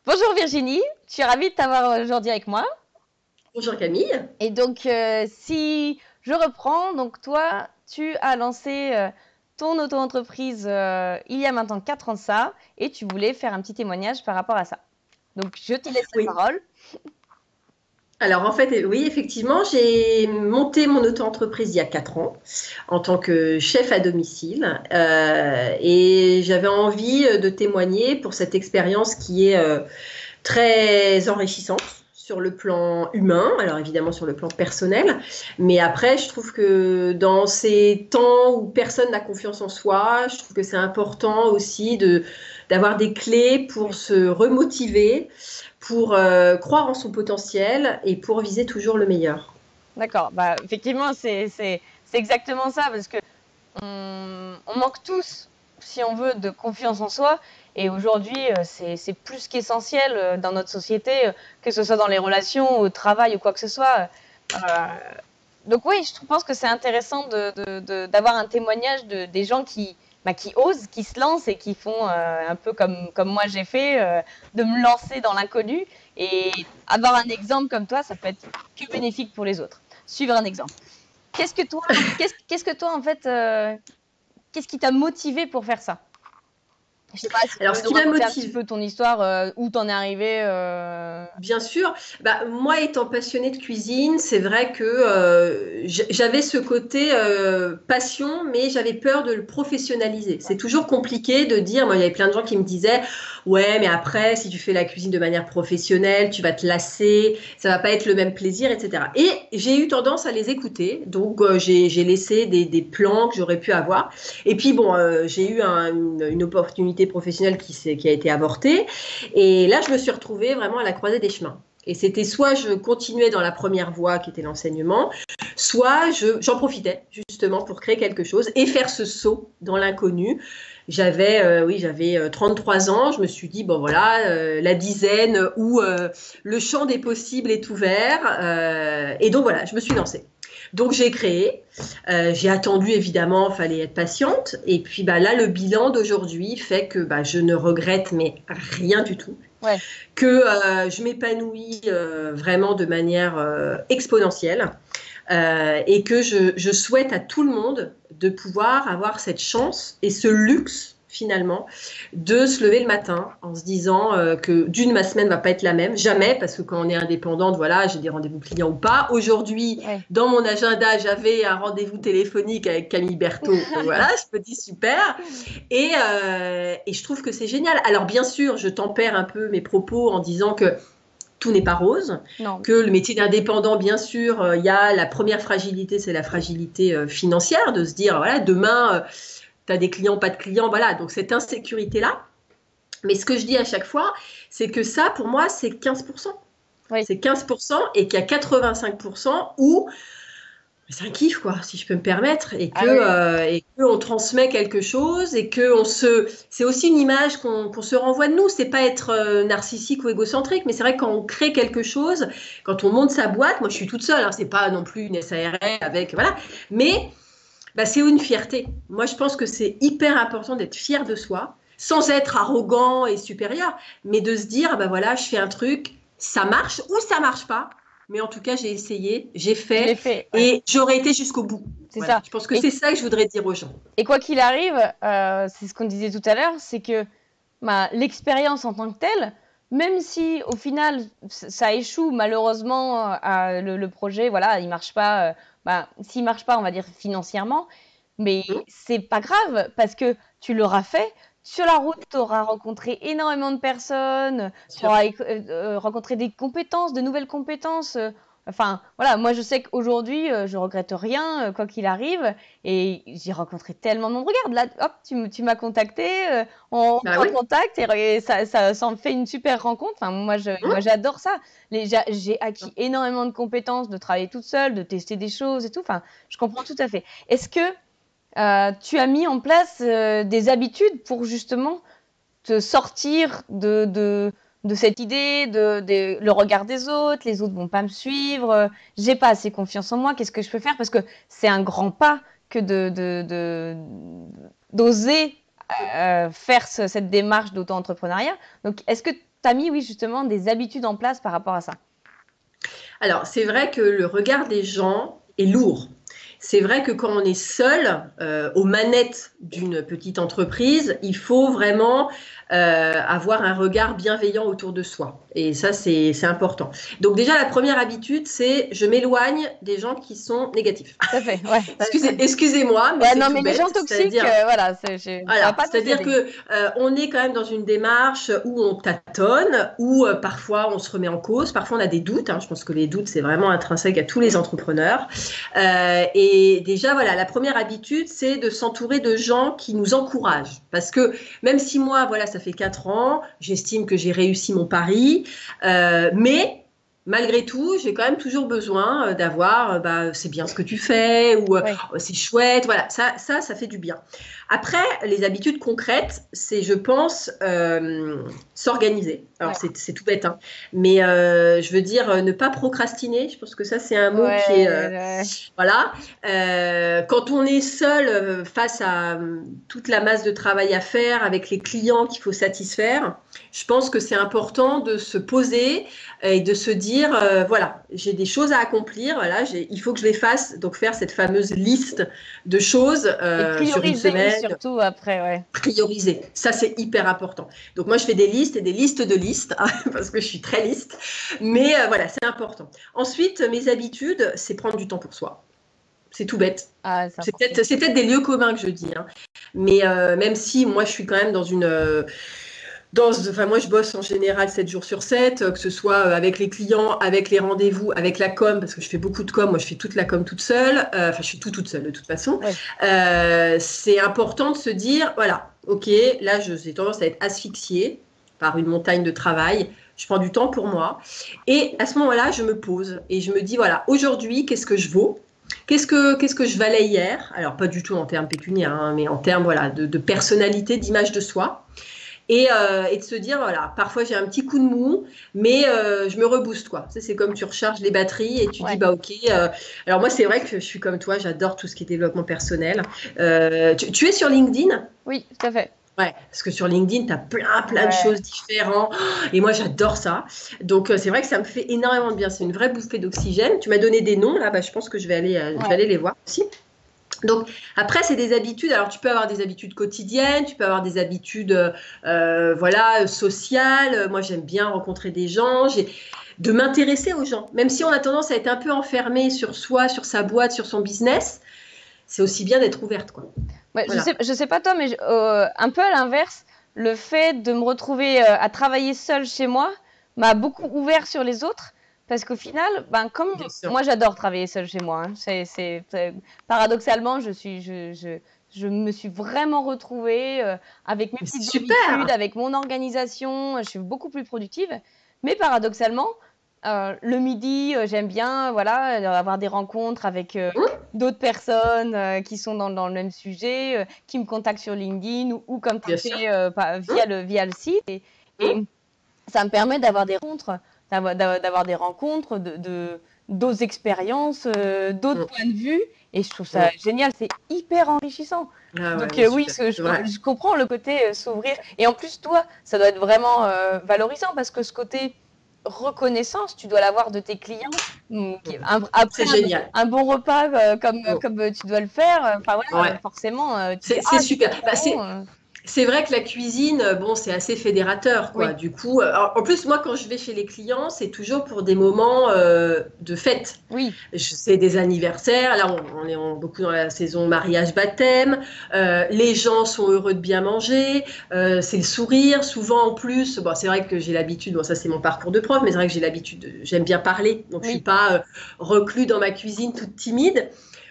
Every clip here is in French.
Bonjour Virginie, je suis ravie de t'avoir aujourd'hui avec moi. Bonjour Camille. Et donc, si je reprends, donc toi, tu as lancé ton auto-entreprise il y a maintenant 4 ans de ça, et tu voulais faire un petit témoignage par rapport à ça. Donc, je te laisse la Oui. parole. Alors en fait, oui, effectivement, j'ai monté mon auto-entreprise il y a 4 ans en tant que chef à domicile et j'avais envie de témoigner pour cette expérience qui est très enrichissante sur le plan humain, alors évidemment sur le plan personnel, mais après je trouve que dans ces temps où personne n'a confiance en soi, je trouve que c'est important aussi d'avoir des clés pour se remotiver, pour croire en son potentiel et pour viser toujours le meilleur. D'accord, bah, effectivement, c'est exactement ça, parce que on manque tous, si on veut, de confiance en soi. Et aujourd'hui, c'est plus qu'essentiel dans notre société, que ce soit dans les relations, au travail ou quoi que ce soit. Euh, donc oui, je pense que c'est intéressant d'avoir un témoignage des gens qui osent, qui se lancent et qui font un peu comme moi j'ai fait, de me lancer dans l'inconnu. Et avoir un exemple comme toi, ça peut être que bénéfique pour les autres. Suivre un exemple. Qu'est-ce que toi en fait, qu'est-ce qui t'a motivé pour faire ça? Je sais pas si tu Alors veux ce nous qui m'a raconter un petit motivé, peu ton histoire, où t'en es arrivé. bien sûr, bah, moi étant passionnée de cuisine, c'est vrai que j'avais ce côté passion, mais j'avais peur de le professionnaliser. C'est toujours compliqué de dire, moi il y avait plein de gens qui me disaient, ouais, mais après, si tu fais la cuisine de manière professionnelle, tu vas te lasser, ça va pas être le même plaisir, etc. Et j'ai eu tendance à les écouter, donc j'ai laissé des plans que j'aurais pu avoir. Et puis bon, j'ai eu une opportunité professionnelle qui a été avortée. Et là, je me suis retrouvée vraiment à la croisée des chemins. Et c'était soit je continuais dans la première voie qui était l'enseignement, soit j'en profitais justement pour créer quelque chose et faire ce saut dans l'inconnu. J'avais 33 ans, je me suis dit, bon voilà, la dizaine où le champ des possibles est ouvert. Et donc voilà, je me suis lancée. Donc j'ai créé, j'ai attendu évidemment, il fallait être patiente. Et puis bah, là, le bilan d'aujourd'hui fait que bah, je ne regrette mais rien du tout, Ouais, que je m'épanouis vraiment de manière exponentielle et que je souhaite à tout le monde de pouvoir avoir cette chance et ce luxe finalement de se lever le matin en se disant que ma semaine va pas être la même, jamais, parce que quand on est indépendante, voilà, j'ai des rendez-vous clients ou pas. Aujourd'hui, ouais. dans mon agenda, j'avais un rendez-vous téléphonique avec Camille Berthaud, donc voilà, je me dis super. Et je trouve que c'est génial. Alors bien sûr, je tempère un peu mes propos en disant que tout n'est pas rose, Non. que le métier d'indépendant, bien sûr, il y a la première fragilité, c'est la fragilité financière, de se dire, voilà, demain, tu as des clients, pas de clients, voilà, donc cette insécurité-là. Mais ce que je dis à chaque fois, c'est que ça, pour moi, c'est 15%. Oui. C'est 15% et qu'il y a 85% où c'est un kiff, quoi, si je peux me permettre, Ah oui. et que on transmet quelque chose, et que c'est aussi une image qu'on se renvoie de nous. C'est pas être narcissique ou égocentrique, mais c'est vrai que quand on crée quelque chose, quand on monte sa boîte, moi je suis toute seule, hein, c'est pas non plus une SARL avec, voilà, mais bah, c'est une fierté. Moi je pense que c'est hyper important d'être fier de soi, sans être arrogant et supérieur, mais de se dire, bah voilà, je fais un truc, ça marche ou ça marche pas. Mais en tout cas, j'ai essayé, j'ai Je fait l'ai fait. Ouais. et j'aurais été jusqu'au bout. C'est Voilà. ça. Je pense que Et, c'est ça que je voudrais dire aux gens. et quoi qu'il arrive, c'est ce qu'on disait tout à l'heure, c'est que bah, l'expérience en tant que telle, même si au final ça échoue malheureusement, le projet, voilà, il marche pas. Bah, s'il marche pas, on va dire financièrement, mais Mmh. c'est pas grave parce que tu l'auras fait. Sur la route, tu auras rencontré énormément de personnes, Bien tu sûr. auras rencontré des compétences, de nouvelles compétences. Enfin, voilà, moi je sais qu'aujourd'hui, je regrette rien, quoi qu'il arrive. Et j'ai rencontré tellement de monde. Regarde, là, hop, tu m'as contacté, on Bah prend oui. contact et ça en fait une super rencontre. Enfin, moi Mmh. j'adore ça. J'ai acquis énormément de compétences, de travailler toute seule, de tester des choses et tout. Enfin, je comprends tout à fait. Est-ce que tu as mis en place des habitudes pour justement te sortir de cette idée le regard des autres, les autres vont pas me suivre, j'ai pas assez confiance en moi, qu'est-ce que je peux faire? Parce que c'est un grand pas que d'oser faire cette démarche d'auto-entrepreneuriat. Donc, est-ce que tu as mis, oui, justement, des habitudes en place par rapport à ça? Alors, c'est vrai que le regard des gens est lourd. C'est vrai que quand on est seul aux manettes d'une petite entreprise, il faut vraiment avoir un regard bienveillant autour de soi. Et ça, c'est important. Donc déjà, la première habitude, c'est je m'éloigne des gens qui sont négatifs. Tout à fait, ouais. Excusez-moi, mais Ouais, c'est non, tout mais les bête. gens toxiques, voilà, ça va Voilà, pas c'est-à-dire t'aider. que on est quand même dans une démarche où on tâtonne, où parfois on se remet en cause, parfois on a des doutes. Hein. Je pense que les doutes, c'est vraiment intrinsèque à tous les entrepreneurs. Et déjà, voilà, la première habitude, c'est de s'entourer de gens qui nous encouragent. Parce que même si moi, voilà, ça fait 4 ans, j'estime que j'ai réussi mon pari, mais malgré tout, j'ai quand même toujours besoin d'avoir, c'est bien ce que tu fais, ou Ouais. oh, c'est chouette, voilà, ça fait du bien. Après, les habitudes concrètes, c'est, je pense, s'organiser. Alors, Ouais. c'est tout bête, hein, mais je veux dire, ne pas procrastiner. Je pense que ça, c'est un mot qui est, Ouais. voilà. Quand on est seul face à toute la masse de travail à faire, avec les clients qu'il faut satisfaire, je pense que c'est important de se poser et de se dire, voilà, j'ai des choses à accomplir, voilà, il faut que je les fasse, donc faire cette fameuse liste de choses Et sur une prioriser semaine, surtout après, ouais. prioriser, ça c'est hyper important. Donc moi je fais des listes et des listes de listes, hein, parce que je suis très liste, mais voilà, c'est important. Ensuite, mes habitudes, c'est prendre du temps pour soi. C'est tout bête. Ah, c'est C'est important. peut-être des lieux communs que je dis, hein. Mais même si moi je suis quand même dans une... enfin, moi, je bosse en général 7 jours sur 7, que ce soit avec les clients, avec les rendez-vous, avec la com, parce que je fais beaucoup de com. Moi, je fais toute la com toute seule. Enfin, je fais tout toute seule, de toute façon. Ouais. C'est important de se dire, voilà, OK, là, j'ai tendance à être asphyxiée par une montagne de travail. Je prends du temps pour moi. Et à ce moment-là, je me pose et je me dis, voilà, aujourd'hui, qu'est-ce que je vaux? Qu'est-ce que je valais hier? Alors, pas du tout en termes pécuniaires, hein, mais en termes voilà, de personnalité, d'image de soi. Et de se dire, voilà, parfois j'ai un petit coup de mou, mais je me rebooste, quoi. Tu sais, c'est comme tu recharges les batteries et tu dis, Ouais. bah ok. Alors moi, c'est vrai que je suis comme toi, j'adore tout ce qui est développement personnel. Tu es sur LinkedIn? Oui, tout à fait. Ouais, parce que sur LinkedIn, tu as plein de Ouais. choses différentes. Et moi, j'adore ça. Donc, c'est vrai que ça me fait énormément de bien. C'est une vraie bouffée d'oxygène. Tu m'as donné des noms, là, bah, je pense que je vais aller les voir aussi. Donc, après, c'est des habitudes. Alors, tu peux avoir des habitudes quotidiennes, tu peux avoir des habitudes voilà, sociales. Moi, j'aime bien rencontrer des gens, de m'intéresser aux gens. Même si on a tendance à être un peu enfermé sur soi, sur sa boîte, sur son business, c'est aussi bien d'être ouverte, quoi. Ouais, Voilà. je sais pas toi, mais un peu à l'inverse, le fait de me retrouver à travailler seule chez moi m'a beaucoup ouvert sur les autres. Parce qu'au final, ben, comme Bien sûr. moi j'adore travailler seule chez moi, hein. Paradoxalement, je me suis vraiment retrouvée avec mes Mais c'est petites habitudes, super. avec mon organisation, je suis beaucoup plus productive. Mais paradoxalement, le midi, j'aime bien voilà, avoir des rencontres avec Hum, d'autres personnes qui sont dans le même sujet, qui me contactent sur LinkedIn ou comme tu as bien sûr. fait Hum, via le site. Et hum, ça me permet d'avoir des rencontres, d'avoir des rencontres, d'autres expériences, d'autres hum, points de vue. Et je trouve ça hum. génial, c'est hyper enrichissant. Ah ouais, Donc non, oui, super. C'est vrai. je comprends le côté s'ouvrir. Et en plus, toi, ça doit être vraiment valorisant parce que ce côté reconnaissance, tu dois l'avoir de tes clients. Hum. Après C'est génial. un bon repas Hum. comme tu dois le faire, enfin voilà, Ouais. forcément, tu dis, C'est ah, c'est super. trop Bah, bon. c'est vrai que la cuisine, bon, c'est assez fédérateur, quoi. Oui, Du coup, en plus, moi, quand je vais chez les clients, c'est toujours pour des moments de fête. oui, C'est des anniversaires. Là, on est beaucoup dans la saison mariage, baptême. Les gens sont heureux de bien manger. C'est le sourire. Souvent, en plus, bon, c'est vrai que j'ai l'habitude. Bon, ça, c'est mon parcours de prof, mais c'est vrai que j'ai l'habitude. J'aime bien parler, donc je suis oui. pas reclus dans ma cuisine, toute timide.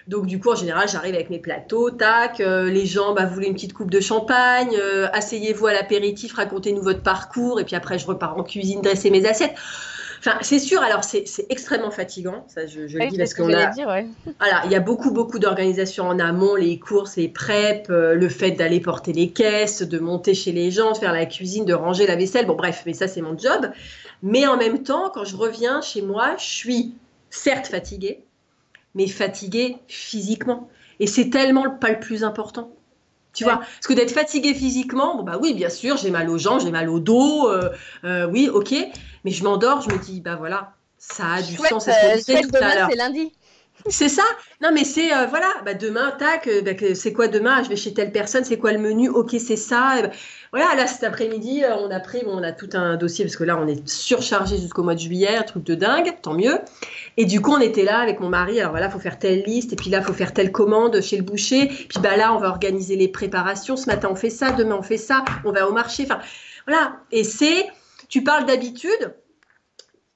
Donc, du coup, en général, j'arrive avec mes plateaux, tac, les gens, bah, vous voulez une petite coupe de champagne, asseyez-vous à l'apéritif, racontez-nous votre parcours, et puis après, je repars en cuisine, dresser mes assiettes. Enfin, c'est sûr, alors c'est extrêmement fatigant, ça je le Oui, dis c'est parce ce que qu'on j'allais a, dire, ouais. voilà, il y a beaucoup d'organisations en amont, les courses, les preps, le fait d'aller porter les caisses, de monter chez les gens, de faire la cuisine, de ranger la vaisselle, bon bref, mais ça c'est mon job. Mais en même temps, quand je reviens chez moi, je suis certes fatiguée, mais fatiguée physiquement. Et c'est tellement pas le plus important. Tu vois, parce que d'être fatigué physiquement, bon bah oui, bien sûr, j'ai mal aux jambes, j'ai mal au dos, oui, ok, mais je m'endors, je me dis, bah voilà, ça a du sens, c'est ce qu'on disait Chouette, tout à demain, l'heure. c'est lundi. C'est ça. Non, mais c'est voilà, bah demain, tac, c'est quoi demain? Ah, je vais chez telle personne, c'est quoi le menu? Ok, c'est ça. Et ben, voilà, là cet après-midi, on a pris, bon, on a tout un dossier parce que là, on est surchargé jusqu'au mois de juillet, un truc de dingue, tant mieux. Et du coup, on était là avec mon mari. Alors voilà, faut faire telle liste, et puis là, faut faire telle commande chez le boucher. Puis bah là, on va organiser les préparations. Ce matin, on fait ça, demain, on fait ça. On va au marché. Enfin, voilà. Et tu parles d'habitude.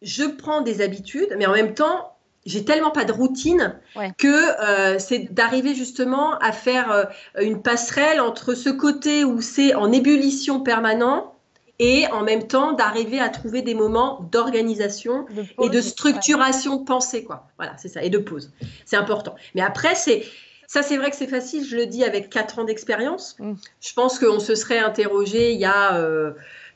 Je prends des habitudes, mais en même temps, j'ai tellement pas de routine Ouais. que c'est d'arriver justement à faire une passerelle entre ce côté où c'est en ébullition permanent et en même temps d'arriver à trouver des moments d'organisation De et de pause. structuration de pensée, quoi. Voilà, c'est ça, et de pause. C'est important. Mais après, c'est vrai que c'est facile, je le dis avec 4 ans d'expérience. Mm. Je pense qu'on se serait interrogé il y a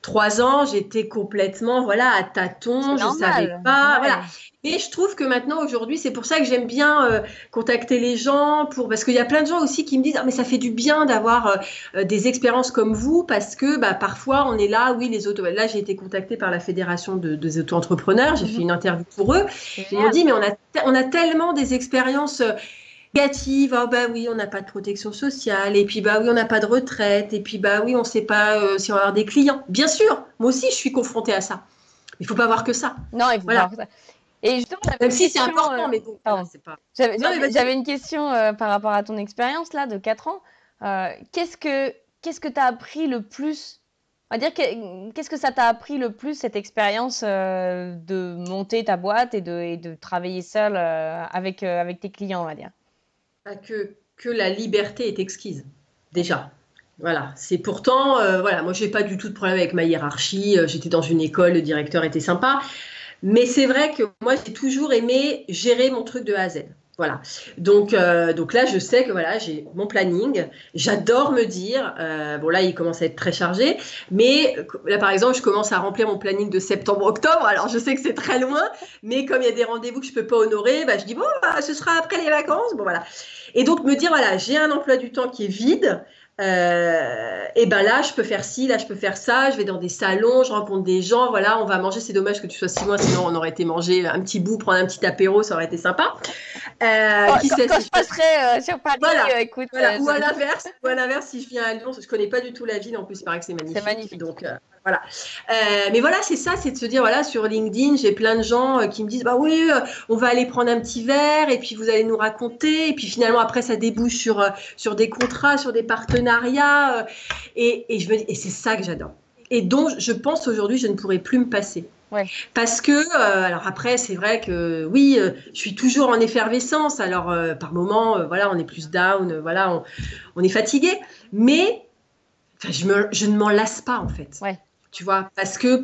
3 ans, j'étais complètement voilà, à tâtons, je ne savais Normal. pas. Ouais. Voilà. Mais je trouve que maintenant, aujourd'hui, c'est pour ça que j'aime bien contacter les gens, parce qu'il y a plein de gens aussi qui me disent ah, mais ça fait du bien d'avoir des expériences comme vous, parce que bah, parfois, on est là, oui, les auto. Là, j'ai été contactée par la Fédération des auto-entrepreneurs, j'ai fait une interview pour eux. Ils m'ont dit mais on a tellement des expériences négative, oh bah oui, on n'a pas de protection sociale, et puis bah oui, on n'a pas de retraite, et puis bah oui, on ne sait pas si on va avoir des clients. Bien sûr, moi aussi, je suis confrontée à ça. Il ne faut pas voir que ça. Non, il faut Voilà. pas faire ça. Et justement, j'avais Même une si c'est question. important, mais bon, voilà, Pardon. c'est pas. J'avais Non, mais j'avais- vas-y. j'avais une question par rapport à ton expérience là de 4 ans. Qu'est-ce que tu as appris le plus? On va dire, qu'est-ce que ça t'a appris le plus, cette expérience de monter ta boîte et de travailler seul avec tes clients, on va dire? Ah, que la liberté est exquise, déjà. Voilà, c'est pourtant, voilà, moi, j'ai pas du tout de problème avec ma hiérarchie. J'étais dans une école, le directeur était sympa. Mais c'est vrai que moi, j'ai toujours aimé gérer mon truc de A à Z. Voilà. Donc là, je sais que voilà, j'ai mon planning. J'adore me dire, bon là, il commence à être très chargé, mais là, par exemple, je commence à remplir mon planning de septembre-octobre. Alors, je sais que c'est très loin, mais comme il y a des rendez-vous que je peux pas honorer, bah, je dis bon, bah, ce sera après les vacances. Bon voilà. Et donc me dire voilà, j'ai un emploi du temps qui est vide. Et ben là, je peux faire ci, là, je peux faire ça. Je vais dans des salons, je rencontre des gens. Voilà, on va manger. C'est dommage que tu sois si loin, sinon on aurait été manger un petit bout, prendre un petit apéro, ça aurait été sympa. Qui sait Quand si je passerai sur Paris, voilà, écoute, voilà. Ou à l'inverse, si je viens à Lyon, parce que je connais pas du tout la ville. En plus, il paraît que c'est magnifique. c'est magnifique. Donc voilà. Mais voilà, c'est ça, c'est de se dire voilà, sur LinkedIn, j'ai plein de gens qui me disent bah oui, on va aller prendre un petit verre et puis vous allez nous raconter et puis finalement après ça débouche sur des contrats, sur des partenariats et je me dis et c'est ça que j'adore. Et dont je pense aujourd'hui je ne pourrais plus me passer. Ouais. Parce que, alors après, c'est vrai que oui, je suis toujours en effervescence. Alors, par moments, voilà, on est plus down, voilà, on est fatigué. Mais enfin, je ne m'en lasse pas, en fait. Ouais. Tu vois, parce que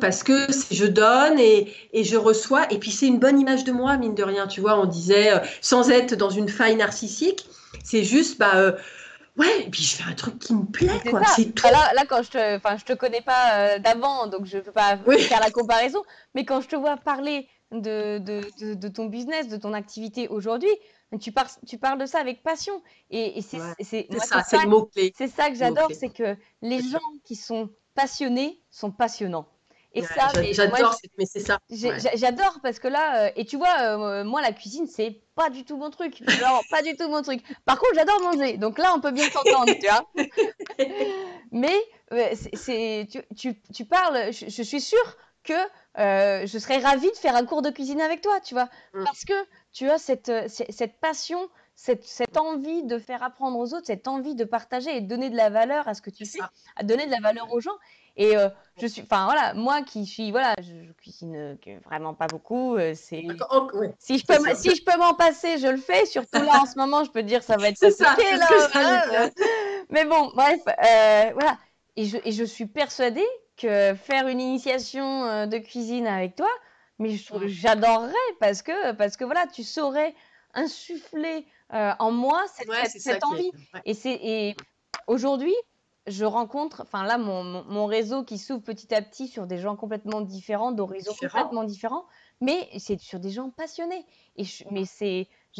je donne et je reçois. Et puis, c'est une bonne image de moi, mine de rien. Tu vois, on disait, sans être dans une faille narcissique, c'est juste, bah, ouais, et puis je fais un truc qui me plaît, C'est quoi. ça. C'est tout. Là, quand je te connais pas d'avant, donc je peux pas Oui. faire la comparaison, mais quand je te vois parler de ton business, de ton activité aujourd'hui, tu parles de ça avec passion. Et Ouais. c'est, C'est moi, ça, c'est le mot-clé. c'est ça que Le j'adore, mot-clé. c'est que les gens qui sont passionnés sont passionnants. Et Ouais, ça, mais moi, j'adore, mais c'est ça. Ouais. j'adore parce que là, et tu vois, moi, la cuisine, c'est pas du tout mon truc. Genre, pas du tout mon truc. Par contre, j'adore manger. Donc là, on peut bien s'entendre, tu vois. Mais tu parles, je suis sûre que je serais ravie de faire un cours de cuisine avec toi, tu vois. Mm. Parce que tu as cette passion, cette envie de faire apprendre aux autres, cette envie de partager et de donner de la valeur à ce que tu C'est fais, ça. à donner de la valeur aux gens. Et enfin voilà, moi qui suis, voilà, je cuisine vraiment pas beaucoup. Ouais, Si je c'est peux, ça. si je peux m'en passer, je le fais. Surtout là en ce moment, je peux te dire ça va être C'est ça, compliqué c'est ce là. que j'allais Voilà. dire. Mais bon, bref, voilà. Et je suis persuadée que faire une initiation de cuisine avec toi, mais j'adorerais parce que voilà, tu saurais insuffler en moi Ouais, c'est ça cette qui est. envie. Ouais. Et aujourd'hui, je rencontre, enfin là, mon réseau qui s'ouvre petit à petit sur des gens complètement différents, d'horizons Différent. complètement différents, mais c'est sur des gens passionnés. Mais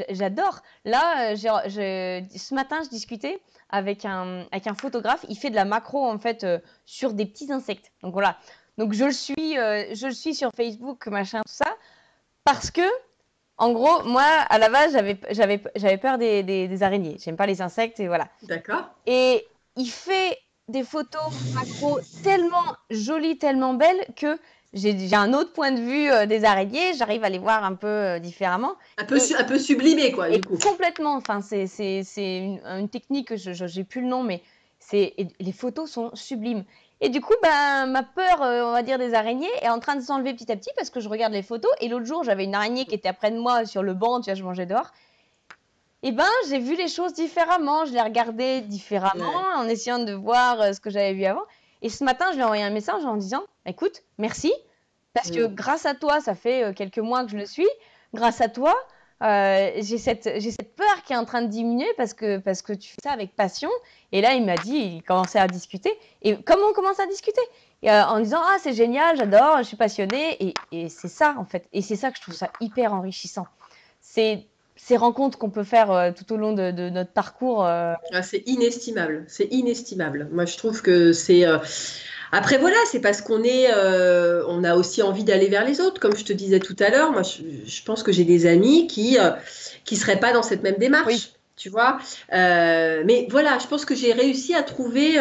j'adore. Là, ce matin, je discutais avec un photographe. Il fait de la macro, en fait, sur des petits insectes. Donc voilà. Donc je le suis sur Facebook, machin, tout ça, parce que, en gros, moi, à la base, j'avais peur des araignées. J'aime pas les insectes, et voilà. D'accord. Et il fait des photos macro tellement jolies, tellement belles, que j'ai un autre point de vue des araignées. J'arrive à les voir un peu différemment. Un peu sublimé, quoi, Et du coup. complètement. Enfin, c'est une technique, j'ai plus le nom, mais les photos sont sublimes. Et du coup, ben, ma peur, on va dire, des araignées est en train de s'enlever petit à petit parce que je regarde les photos. Et l'autre jour, j'avais une araignée qui était après de moi sur le banc, tu vois, je mangeais dehors. Et ben, j'ai vu les choses différemment. Je les regardais différemment en essayant de voir ce que j'avais vu avant. Et ce matin, je lui ai envoyé un message en disant, écoute, merci, parce que grâce à toi, ça fait quelques mois que je le suis. Grâce à toi, j'ai cette peur qui est en train de diminuer parce que tu fais ça avec passion. Et là, il commençait à discuter. Et comment on commence à discuter? En disant, ah, c'est génial, j'adore, je suis passionnée. Et c'est ça, en fait. Et c'est ça que je trouve ça hyper enrichissant. C'est ces rencontres qu'on peut faire tout au long de notre parcours. Ah, c'est inestimable. C'est inestimable. Moi, je trouve que c'est... Après, voilà, c'est parce on a aussi envie d'aller vers les autres. Comme je te disais tout à l'heure, moi, je pense que j'ai des amis qui seraient pas dans cette même démarche, tu vois. Mais voilà, je pense que j'ai réussi à trouver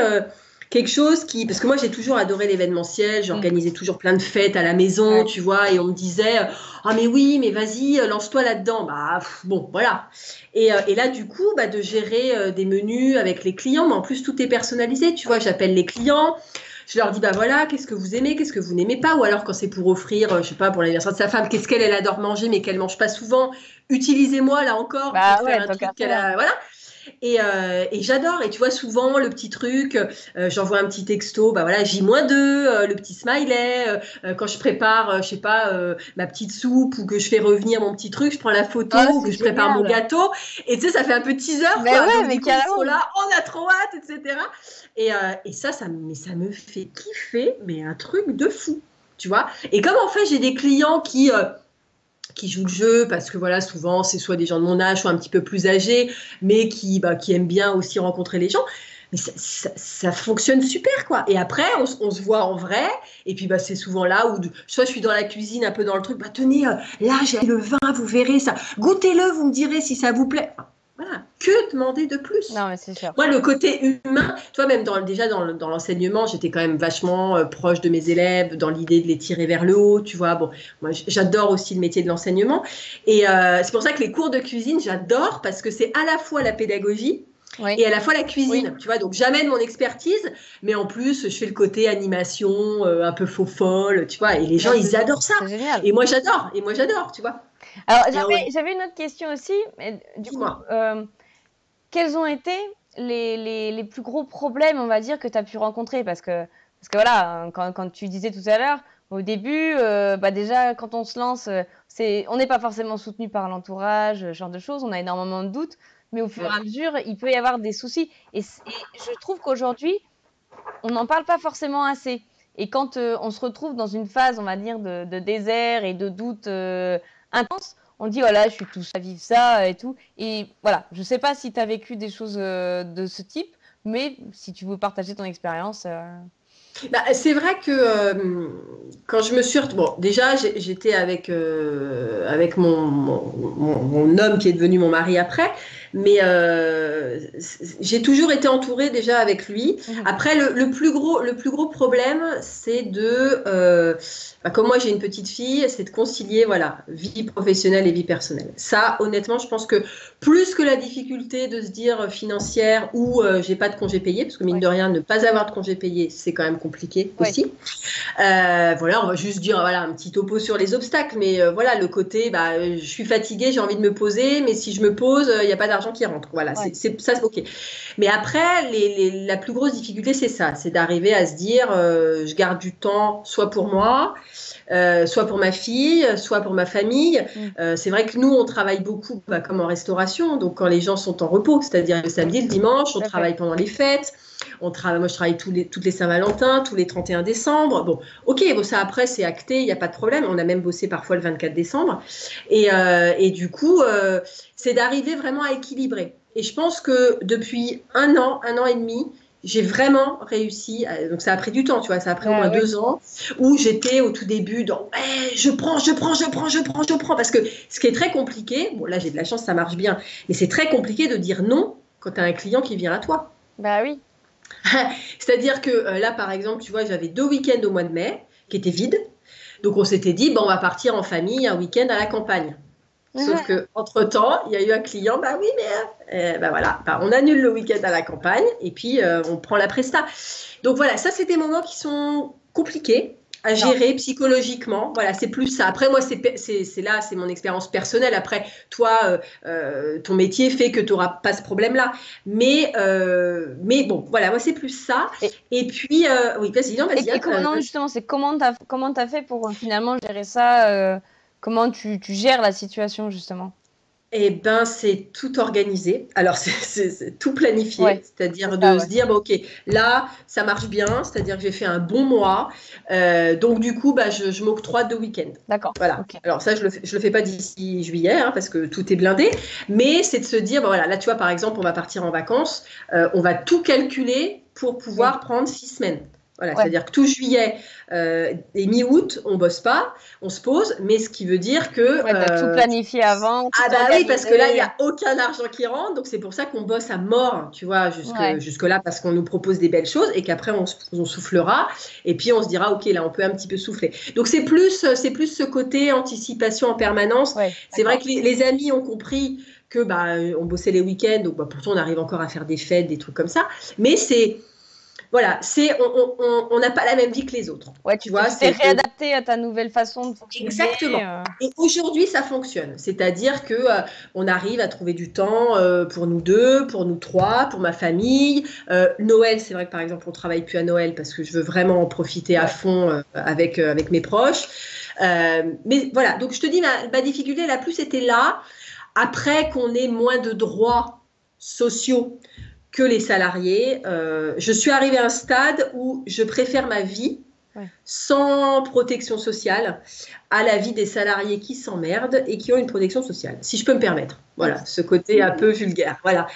quelque chose parce que moi, j'ai toujours adoré l'événementiel. J'organisais toujours plein de fêtes à la maison, tu vois, et on me disait, ah, mais oui, mais vas-y, lance-toi là-dedans. Bah, bon, voilà. Et là, du coup, bah, de gérer des menus avec les clients, mais en plus, tout est personnalisé, tu vois. J'appelle les clients. Je leur dis, bah voilà, qu'est-ce que vous aimez, qu'est-ce que vous n'aimez pas, ou alors quand c'est pour offrir, je sais pas, pour l'anniversaire de sa femme, qu'est-ce qu'elle adore manger, mais qu'elle mange pas souvent. Utilisez-moi là encore pour faire un truc qu'elle a, voilà. Et j'adore. Et tu vois, souvent, le petit truc, j'envoie un petit texto, bah voilà, J-2, le petit smiley. Quand je prépare, je sais pas, ma petite soupe ou que je fais revenir mon petit truc, je prends la photo, que je prépare mon gâteau. Et tu sais, ça fait un peu teaser, quoi. Ouais, donc, mais du coup, ils sont là, on a trop hâte, etc. Et ça me fait kiffer, mais un truc de fou, tu vois. Et comme en fait, j'ai des clients qui jouent le jeu parce que voilà, souvent c'est soit des gens de mon âge, soit un petit peu plus âgés, mais qui aiment bien aussi rencontrer les gens. Mais ça fonctionne super, quoi. Et après, on se voit en vrai. Et puis, bah, c'est souvent là où, soit je suis dans la cuisine, un peu dans le truc. Bah, tenez, là, j'ai le vin, vous verrez ça. Goûtez-le, vous me direz si ça vous plaît. Voilà, que demander de plus? Non, mais c'est sûr. Moi, le côté humain, toi, même déjà dans l'enseignement, j'étais quand même vachement proche de mes élèves, dans l'idée de les tirer vers le haut, tu vois. Bon, moi, j'adore aussi le métier de l'enseignement. Et c'est pour ça que les cours de cuisine, j'adore, parce que c'est à la fois la pédagogie, et à la fois la cuisine, tu vois. Donc, j'amène mon expertise, mais en plus, je fais le côté animation, un peu faux folle, tu vois. Et les gens, ils adorent ça. C'est génial. Et moi, j'adore, tu vois. Alors, j'avais une autre question aussi. Mais, du coup, quels ont été les plus gros problèmes, on va dire, que tu as pu rencontrer? Parce que voilà, quand tu disais tout à l'heure, au début, bah déjà, quand on se lance, on n'est pas forcément soutenu par l'entourage, ce genre de choses. On a énormément de doutes. Mais au fur et à mesure, il peut y avoir des soucis. Et je trouve qu'aujourd'hui, on n'en parle pas forcément assez. Et quand on se retrouve dans une phase, on va dire, de désert et de doute intense, on dit, voilà, je suis tout seul à vivre ça et tout. Et voilà, je ne sais pas si tu as vécu des choses de ce type, mais si tu veux partager ton expérience. Bah, c'est vrai que quand je me suis... Bon, déjà, j'étais avec mon homme qui est devenu mon mari après, mais j'ai toujours été entourée déjà avec lui. Après, le plus gros problème, c'est comme moi j'ai une petite fille, c'est de concilier voilà, vie professionnelle et vie personnelle. Ça, honnêtement, je pense que plus que la difficulté de se dire financière ou j'ai pas de congé payé, parce que mine de rien, ne pas avoir de congé payé, c'est quand même compliqué aussi. Voilà, on va juste dire voilà, un petit topo sur les obstacles, mais voilà, le côté, je suis fatiguée, j'ai envie de me poser, mais si je me pose, il n'y a pas d'argent qui rentre. Voilà, c'est ça, c'est ok. Mais après, la plus grosse difficulté, c'est ça, c'est d'arriver à se dire, je garde du temps, soit pour moi, soit pour ma fille, soit pour ma famille. C'est vrai que nous, on travaille beaucoup comme en restauration, donc quand les gens sont en repos, c'est-à-dire le samedi, le dimanche, on travaille pendant les fêtes. moi, je travaille toutes les Saint-Valentin, tous les 31 décembre. Bon, ok, bon, ça après, c'est acté, il n'y a pas de problème. On a même bossé parfois le 24 décembre. Et du coup, c'est d'arriver vraiment à équilibrer. Et je pense que depuis un an et demi, j'ai vraiment réussi, donc ça a pris du temps, tu vois, ça a pris au moins 2 ans, où j'étais au tout début dans je prends, parce que ce qui est très compliqué, bon là j'ai de la chance, ça marche bien, mais c'est très compliqué de dire non quand tu as un client qui vient à toi. Bah oui. C'est-à-dire que là par exemple, tu vois, j'avais 2 week-ends au mois de mai qui étaient vides, donc on s'était dit, bon on va partir en famille un week-end à la campagne. Sauf qu'entre-temps, il y a eu un client, bah oui, mais bah voilà, bah, on annule le week-end à la campagne et puis on prend la presta. Donc voilà, ça, c'est des moments qui sont compliqués à gérer psychologiquement. Voilà, c'est plus ça. Après, moi, c'est mon expérience personnelle. Après, toi, ton métier fait que tu n'auras pas ce problème-là. Mais bon, voilà, moi, c'est plus ça. Et puis, oui, vas-y, non, vas-y. Et comment, justement, c'est comment t'as fait pour finalement gérer ça comment tu gères la situation, justement? Eh ben, c'est tout organisé. Alors, c'est tout planifié, c'est-à-dire de se dire, bon, ok, là, ça marche bien, c'est-à-dire que j'ai fait un bon mois. Donc, du coup, bah, je m'octroie 2 week-ends. D'accord. Voilà. Okay. Alors, ça, je le fais pas d'ici juillet, hein, parce que tout est blindé. Mais c'est de se dire, bon, voilà, là, tu vois, par exemple, on va partir en vacances. On va tout calculer pour pouvoir prendre 6 semaines. Voilà, c'est-à-dire que tout juillet et mi-août, on bosse pas, on se pose, mais ce qui veut dire que… t'as tout planifié avant. Ah bah oui, parce que là, il n'y a aucun argent qui rentre, donc c'est pour ça qu'on bosse à mort, tu vois, jusque-là, parce qu'on nous propose des belles choses et qu'après, on soufflera et puis on se dira, ok, là, on peut un petit peu souffler. Donc c'est plus ce côté anticipation en permanence. C'est vrai que les amis ont compris que on bossait les week-ends, donc pourtant on arrive encore à faire des fêtes, des trucs comme ça, mais c'est… Voilà, on n'a pas la même vie que les autres. Ouais, tu vois, c'est réadapté à ta nouvelle façon de fonctionner. Exactement. Et aujourd'hui, ça fonctionne. C'est-à-dire que on arrive à trouver du temps pour nous deux, pour nous trois, pour ma famille. Noël, c'est vrai que par exemple, on travaille plus à Noël parce que je veux vraiment en profiter à fond avec mes proches. Mais voilà, donc je te dis, ma difficulté la plus, c'était là. Après qu'on ait moins de droits sociaux que les salariés, je suis arrivée à un stade où je préfère ma vie sans protection sociale à la vie des salariés qui s'emmerdent et qui ont une protection sociale, si je peux me permettre. Voilà, ce côté un peu vulgaire. Voilà.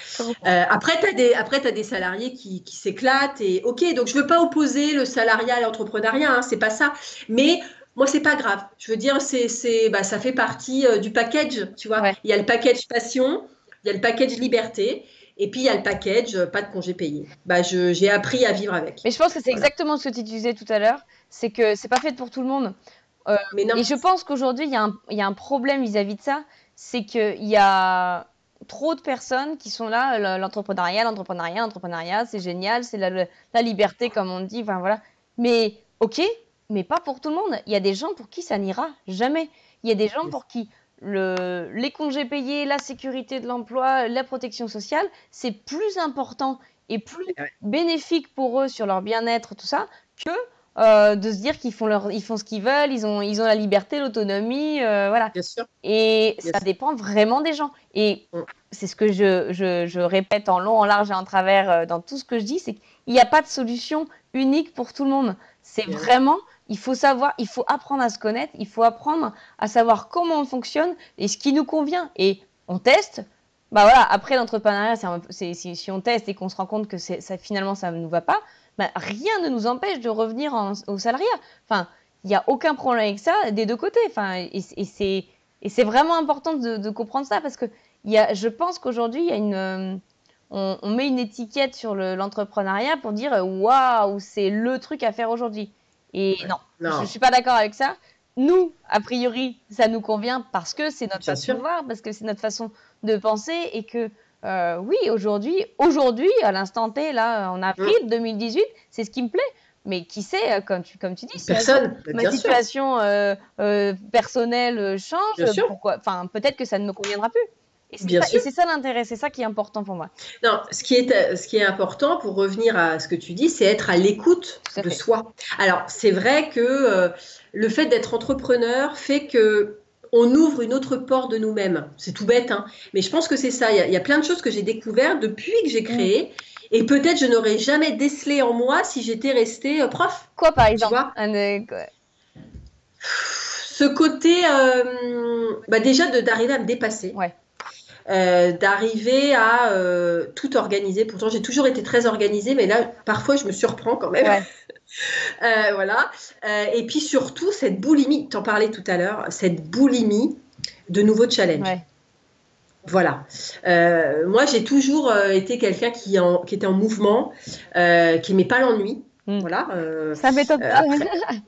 Après, tu as des salariés qui s'éclatent. Et ok, donc je ne veux pas opposer le salariat à l'entrepreneuriat, hein, c'est pas ça. Mais moi, c'est pas grave. Je veux dire, ça fait partie du package, tu vois. Il y a le package passion, il y a le package liberté. Et puis, il y a le package, pas de congé payé. J'ai appris à vivre avec. Mais je pense que c'est exactement ce que tu disais tout à l'heure. C'est que c'est pas fait pour tout le monde. Mais non. Et je pense qu'aujourd'hui, il y a un problème vis-à-vis de ça. C'est qu'il y a trop de personnes qui sont là. L'entrepreneuriat, c'est génial. C'est la liberté, comme on dit. Enfin, voilà. Mais ok, mais pas pour tout le monde. Il y a des gens pour qui ça n'ira jamais. Il y a des gens pour qui… les congés payés, la sécurité de l'emploi, la protection sociale, c'est plus important et plus bénéfique pour eux sur leur bien-être, tout ça, que de se dire qu'ils font ce qu'ils veulent, ils ont la liberté, l'autonomie, voilà. Bien sûr. Et ça dépend vraiment des gens. Et c'est ce que je répète en long, en large et en travers dans tout ce que je dis, c'est qu'il n'y a pas de solution unique pour tout le monde. C'est vraiment… Il faut apprendre à se connaître, il faut apprendre à savoir comment on fonctionne et ce qui nous convient. Et on teste. Bah voilà, après l'entrepreneuriat, si on teste et qu'on se rend compte que finalement ça ne nous va pas, rien ne nous empêche de revenir au salariat. Enfin, il n'y a aucun problème avec ça des deux côtés. Enfin, et c'est vraiment important de comprendre ça parce que je pense qu'aujourd'hui, on met une étiquette sur l'entrepreneuriat pour dire waouh, c'est le truc à faire aujourd'hui. Et non, je ne suis pas d'accord avec ça. Nous, a priori, ça nous convient parce que c'est notre façon de voir, parce que c'est notre façon de penser et que, oui, aujourd'hui, à l'instant T, là, en avril 2018, c'est ce qui me plaît. Mais qui sait, comme tu dis, personne. Ma situation personnelle change, peut-être que ça ne me conviendra plus. Et c'est ça l'intérêt, c'est ça qui est important pour moi. Non, ce qui est important, pour revenir à ce que tu dis, c'est être à l'écoute de soi. Alors, c'est vrai que le fait d'être entrepreneur fait que on ouvre une autre porte de nous-mêmes. C'est tout bête, hein, mais je pense que c'est ça. Il y a plein de choses que j'ai découvertes depuis que j'ai créé. Et peut-être je n'aurais jamais décelé en moi si j'étais restée prof. Quoi, par exemple? Tu vois ce côté, déjà d'arriver à me dépasser. Ouais. D'arriver à tout organiser. Pourtant, j'ai toujours été très organisée, mais là, parfois, je me surprends quand même. Ouais. Voilà. Et puis surtout, cette boulimie, tu en parlais tout à l'heure, cette boulimie de nouveaux challenges. Ouais. Voilà. Moi, j'ai toujours été quelqu'un qui était en mouvement, qui n'aimait pas l'ennui. Voilà. Ça m'étonne pas.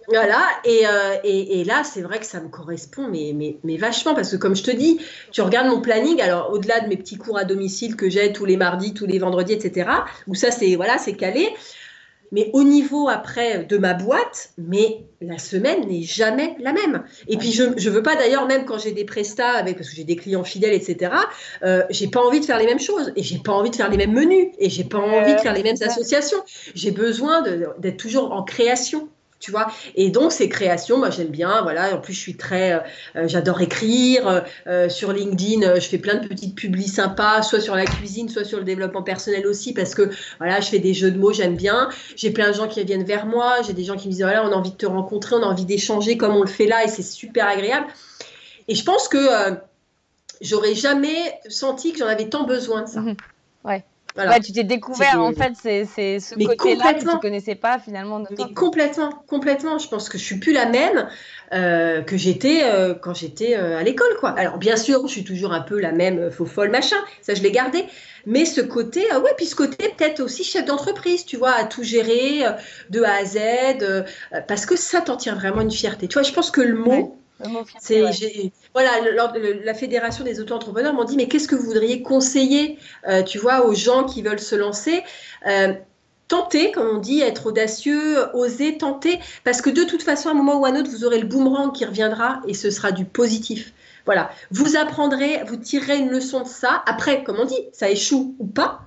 Voilà. Et là, c'est vrai que ça me correspond, mais vachement, parce que comme je te dis, tu regardes mon planning, alors au-delà de mes petits cours à domicile que j'ai tous les mardis, tous les vendredis, etc., où ça, c'est calé. Mais au niveau après de ma boîte, mais la semaine n'est jamais la même. Et puis je veux pas d'ailleurs, même quand j'ai des prestats, parce que j'ai des clients fidèles, etc., j'ai pas envie de faire les mêmes choses, et j'ai pas envie de faire les mêmes menus, et j'ai pas envie de faire les mêmes associations. J'ai besoin d'être toujours en création. Tu vois, et donc ces créations, moi j'aime bien, voilà. En plus je suis j'adore écrire sur LinkedIn. Je fais plein de petites publis sympas, soit sur la cuisine, soit sur le développement personnel aussi, parce que voilà, je fais des jeux de mots, j'aime bien. J'ai plein de gens qui viennent vers moi, j'ai des gens qui me disent voilà, on a envie de te rencontrer, on a envie d'échanger comme on le fait là, et c'est super agréable. Et je pense que j'aurais jamais senti que j'en avais tant besoin de ça. Ouais. Voilà. Ouais, tu t'es découvert en fait, c'est ce côté-là que tu ne connaissais pas finalement de toi. Mais complètement. Je pense que je suis plus la même que j'étais quand j'étais à l'école, quoi. Alors bien sûr, je suis toujours un peu la même faux folle machin. Ça, je l'ai gardé. Mais ce côté, puis ce côté peut-être aussi chef d'entreprise, tu vois, à tout gérer de A à Z, parce que ça t'en tient vraiment une fierté. Tu vois, je pense que le mot. Ouais. Voilà, la Fédération des auto-entrepreneurs m'ont dit, mais qu'est-ce que vous voudriez conseiller, tu vois, aux gens qui veulent se lancer, tenter, comme on dit, être audacieux, oser, tenter, parce que de toute façon, à un moment ou à un autre, vous aurez le boomerang qui reviendra et ce sera du positif. Voilà, vous apprendrez, vous tirerez une leçon de ça. Après, comme on dit, ça échoue ou pas,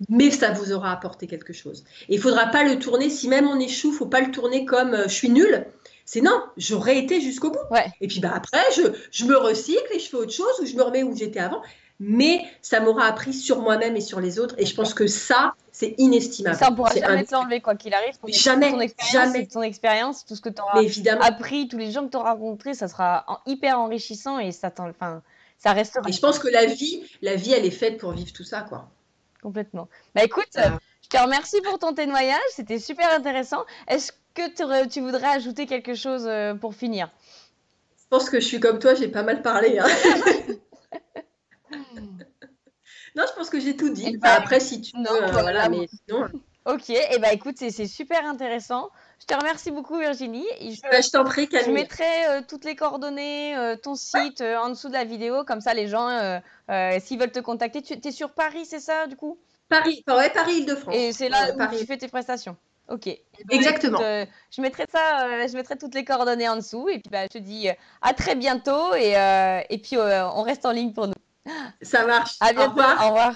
mais ça vous aura apporté quelque chose. Et il ne faudra pas le tourner, si même on échoue, il ne faut pas le tourner comme je suis nulle. C'est non, j'aurais été jusqu'au bout. Ouais. Et puis après, je me recycle et je fais autre chose, ou je me remets où j'étais avant. Mais ça m'aura appris sur moi-même et sur les autres. Et je pense que ça, c'est inestimable. Ça, on ne pourra jamais te l'enlever, quoi qu'il arrive. Jamais. Ton expérience, tout ce que tu auras appris, tous les gens que tu auras rencontrés, ça sera hyper enrichissant et ça restera. Et je pense que la vie, elle est faite pour vivre tout ça, quoi. Complètement. Bah écoute, je te remercie pour ton témoignage. C'était super intéressant. Est-ce que tu voudrais ajouter quelque chose pour finir? Je pense que je suis comme toi, j'ai pas mal parlé. Hein. Non, je pense que j'ai tout dit. Après, si tu veux, voilà, mais sinon... Ok, et bah écoute, c'est super intéressant. Je te remercie beaucoup, Virginie. Je t'en prie, Camille. Je mettrai toutes les coordonnées, ton site en dessous de la vidéo, comme ça les gens, s'ils veulent te contacter. Tu es sur Paris, c'est ça, du coup? Paris, Île-de-France. Et c'est là où tu fais tes prestations. Ok. Exactement. Écoute, je mettrai toutes les coordonnées en dessous. Et puis, je te dis à très bientôt. Et puis, on reste en ligne pour nous. Ça marche. À bientôt. Au revoir.